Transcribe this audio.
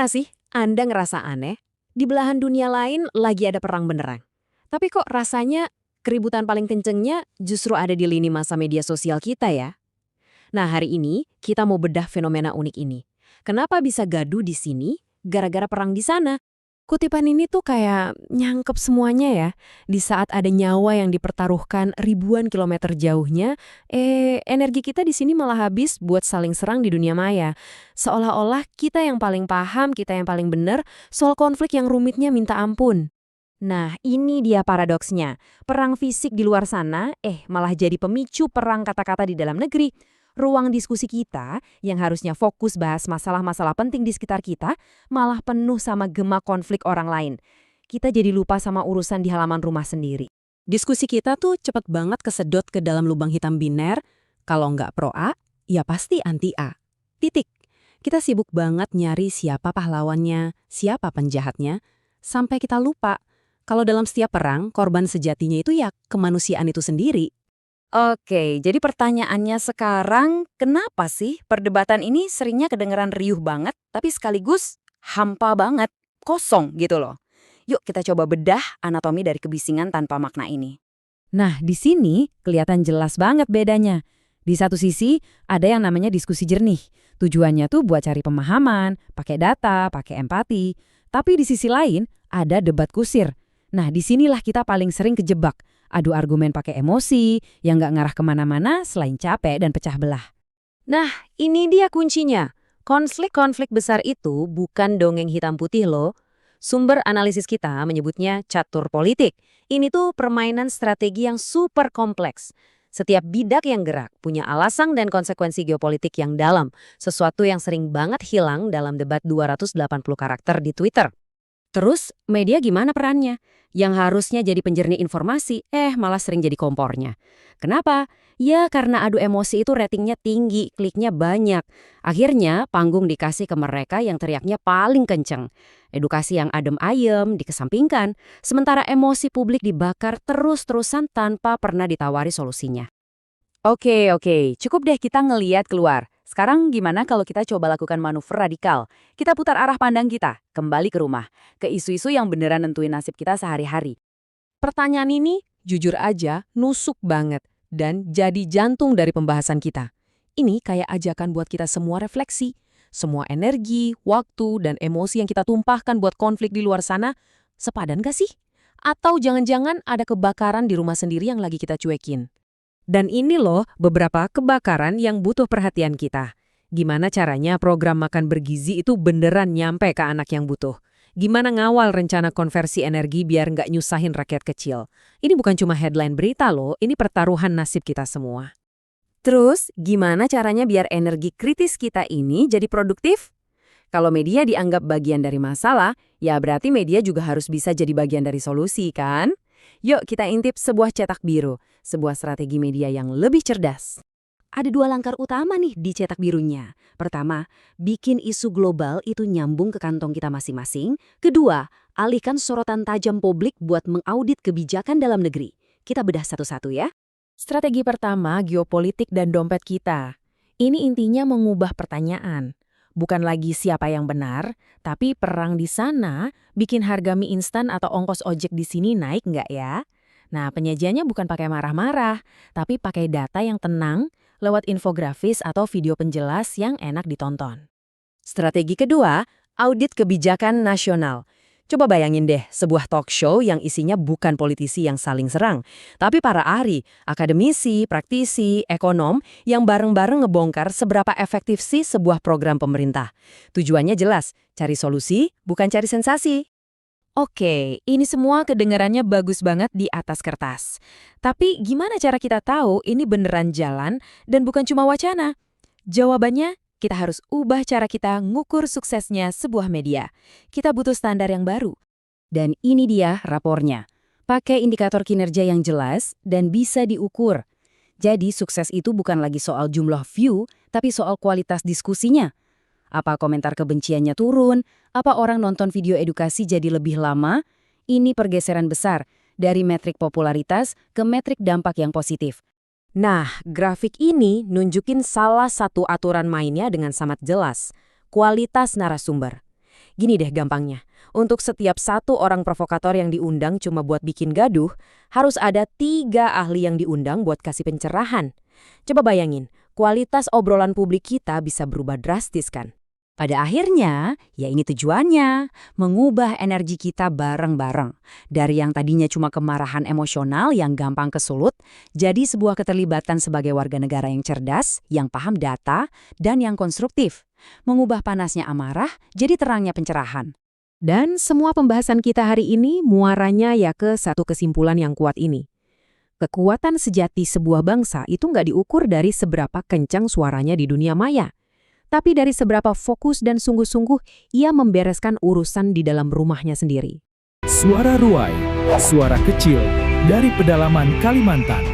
Pernah sih Anda ngerasa aneh? Di belahan dunia lain lagi ada perang beneran. Tapi kok rasanya keributan paling kencengnya justru ada di lini masa media sosial kita ya? Nah, hari ini kita mau bedah fenomena unik ini. Kenapa bisa gaduh di sini gara-gara perang di sana? Kutipan ini tuh kayak nyangkep semuanya ya. Di saat ada nyawa yang dipertaruhkan ribuan kilometer jauhnya, energi kita di sini malah habis buat saling serang di dunia maya. Seolah-olah kita yang paling paham, kita yang paling benar soal konflik yang rumitnya minta ampun. Nah, ini dia paradoksnya. Perang fisik di luar sana, malah jadi pemicu perang kata-kata di dalam negeri. Ruang diskusi kita, yang harusnya fokus bahas masalah-masalah penting di sekitar kita, malah penuh sama gema konflik orang lain. Kita jadi lupa sama urusan di halaman rumah sendiri. Diskusi kita tuh cepet banget kesedot ke dalam lubang hitam biner. Kalau nggak pro A, ya pasti anti A. Titik. Kita sibuk banget nyari siapa pahlawannya, siapa penjahatnya, sampai kita lupa kalau dalam setiap perang, korban sejatinya itu ya kemanusiaan itu sendiri. Oke, jadi pertanyaannya sekarang, kenapa sih perdebatan ini seringnya kedengeran riuh banget, tapi sekaligus hampa banget, kosong gitu loh. Yuk kita coba bedah anatomi dari kebisingan tanpa makna ini. Nah, di sini kelihatan jelas banget bedanya. Di satu sisi, ada yang namanya diskusi jernih. Tujuannya tuh buat cari pemahaman, pakai data, pakai empati. Tapi di sisi lain, ada debat kusir. Nah, disinilah kita paling sering kejebak. Adu argumen pakai emosi, yang nggak ngarah kemana-mana selain capek dan pecah belah. Nah, ini dia kuncinya. Konflik-konflik besar itu bukan dongeng hitam putih loh. Sumber analisis kita menyebutnya catur politik. Ini tuh permainan strategi yang super kompleks. Setiap bidak yang gerak punya alasan dan konsekuensi geopolitik yang dalam, sesuatu yang sering banget hilang dalam debat 280 karakter di Twitter. Terus, media gimana perannya? Yang harusnya jadi penjernih informasi, malah sering jadi kompornya. Kenapa? Ya karena adu emosi itu ratingnya tinggi, kliknya banyak. Akhirnya, panggung dikasih ke mereka yang teriaknya paling kenceng. Edukasi yang adem ayem dikesampingkan, sementara emosi publik dibakar terus-terusan tanpa pernah ditawari solusinya. Oke, cukup deh kita ngeliat keluar. Sekarang gimana kalau kita coba lakukan manuver radikal? Kita putar arah pandang kita, kembali ke rumah, ke isu-isu yang beneran nentuin nasib kita sehari-hari. Pertanyaan ini, jujur aja, nusuk banget dan jadi jantung dari pembahasan kita. Ini kayak ajakan buat kita semua refleksi. Semua energi, waktu, dan emosi yang kita tumpahkan buat konflik di luar sana, sepadan gak sih? Atau jangan-jangan ada kebakaran di rumah sendiri yang lagi kita cuekin? Dan ini loh beberapa kebakaran yang butuh perhatian kita. Gimana caranya program makan bergizi itu beneran nyampe ke anak yang butuh? Gimana ngawal rencana konversi energi biar nggak nyusahin rakyat kecil? Ini bukan cuma headline berita loh, ini pertaruhan nasib kita semua. Terus, gimana caranya biar energi kritis kita ini jadi produktif? Kalau media dianggap bagian dari masalah, ya berarti media juga harus bisa jadi bagian dari solusi, kan? Yuk kita intip sebuah cetak biru, sebuah strategi media yang lebih cerdas. Ada 2 langkah utama nih di cetak birunya. Pertama, bikin isu global itu nyambung ke kantong kita masing-masing. Kedua, alihkan sorotan tajam publik buat mengaudit kebijakan dalam negeri. Kita bedah satu-satu ya. Strategi pertama, geopolitik dan dompet kita. Ini intinya mengubah pertanyaan. Bukan lagi siapa yang benar, tapi perang di sana bikin harga mie instan atau ongkos ojek di sini naik nggak ya? Nah, penyajiannya bukan pakai marah-marah, tapi pakai data yang tenang lewat infografis atau video penjelas yang enak ditonton. Strategi kedua, audit kebijakan nasional. Coba bayangin deh, sebuah talk show yang isinya bukan politisi yang saling serang, tapi para ahli, akademisi, praktisi, ekonom yang bareng-bareng ngebongkar seberapa efektif sih sebuah program pemerintah. Tujuannya jelas, cari solusi, bukan cari sensasi. Oke, ini semua kedengarannya bagus banget di atas kertas. Tapi gimana cara kita tahu ini beneran jalan dan bukan cuma wacana? Jawabannya, kita harus ubah cara kita ngukur suksesnya sebuah media. Kita butuh standar yang baru. Dan ini dia rapornya. Pakai indikator kinerja yang jelas dan bisa diukur. Jadi sukses itu bukan lagi soal jumlah view, tapi soal kualitas diskusinya. Apa komentar kebenciannya turun? Apa orang nonton video edukasi jadi lebih lama? Ini pergeseran besar dari metrik popularitas ke metrik dampak yang positif. Nah, grafik ini nunjukin salah satu aturan mainnya dengan sangat jelas, kualitas narasumber. Gini deh gampangnya, untuk setiap satu orang provokator yang diundang cuma buat bikin gaduh, harus ada 3 ahli yang diundang buat kasih pencerahan. Coba bayangin, kualitas obrolan publik kita bisa berubah drastis kan? Pada akhirnya, ya ini tujuannya, mengubah energi kita bareng-bareng. Dari yang tadinya cuma kemarahan emosional yang gampang kesulut, jadi sebuah keterlibatan sebagai warga negara yang cerdas, yang paham data, dan yang konstruktif. Mengubah panasnya amarah jadi terangnya pencerahan. Dan semua pembahasan kita hari ini muaranya ya ke satu kesimpulan yang kuat ini. Kekuatan sejati sebuah bangsa itu nggak diukur dari seberapa kencang suaranya di dunia maya, tapi dari seberapa fokus dan sungguh-sungguh ia membereskan urusan di dalam rumahnya sendiri. Suara Ruai, suara kecil dari pedalaman Kalimantan.